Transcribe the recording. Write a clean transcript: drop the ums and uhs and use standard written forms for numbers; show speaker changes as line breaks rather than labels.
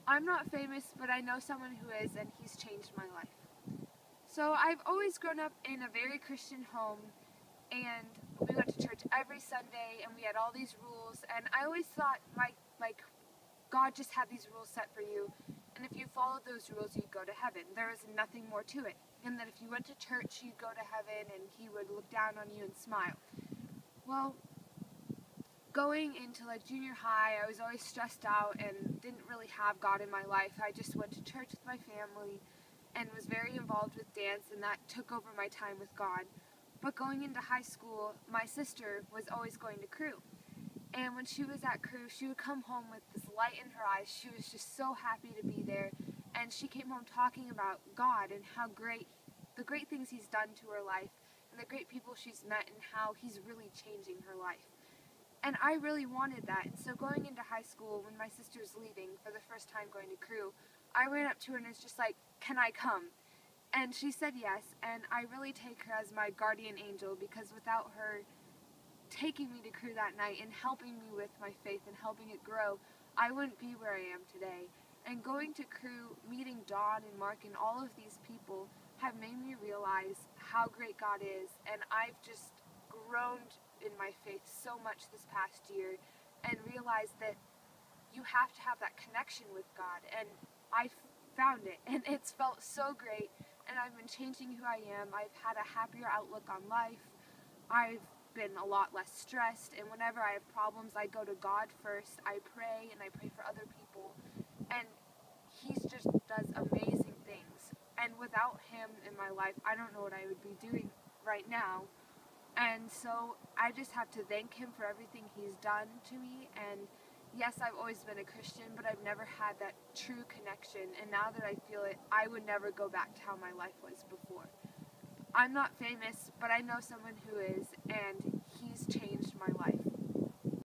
I'm not famous, but I know someone who is, and he's changed my life. So I've always grown up in a very Christian home, and we went to church every Sunday, and we had all these rules, and I always thought like God just had these rules set for you, and if you followed those rules, you'd go to heaven. There was nothing more to it, and that if you went to church, you'd go to heaven, and He would look down on you and smile. Well, going into like junior high, I was always stressed out and didn't really have God in my life. I just went to church with my family and was very involved with dance, and that took over my time with God. But going into high school, my sister was always going to Cru. And when she was at Cru, she would come home with this light in her eyes. She was just so happy to be there. And she came home talking about God and how the great things He's done to her life, and the great people she's met, and how He's really changing her life. And I really wanted that. And so going into high school, when my sister was leaving for the first time going to Cru, I ran up to her and was just like, "Can I come?" And she said yes, and I really take her as my guardian angel, because without her taking me to Cru that night and helping me with my faith and helping it grow, I wouldn't be where I am today. And going to Cru, meeting Dawn and Mark and all of these people have made me realize how great God is, and I've just grown in my faith so much this past year and realized that you have to have that connection with God, and I found it, and it's felt so great, and I've been changing who I am. I've had a happier outlook on life. I've been a lot less stressed, and whenever I have problems, I go to God first. I pray, and I pray for other people, and He just does amazing things. And without Him in my life, I don't know what I would be doing right now. And so I just have to thank Him for everything He's done to me. And yes, I've always been a Christian, but I've never had that true connection. And now that I feel it, I would never go back to how my life was before. I'm not famous, but I know someone who is, and he's changed my life.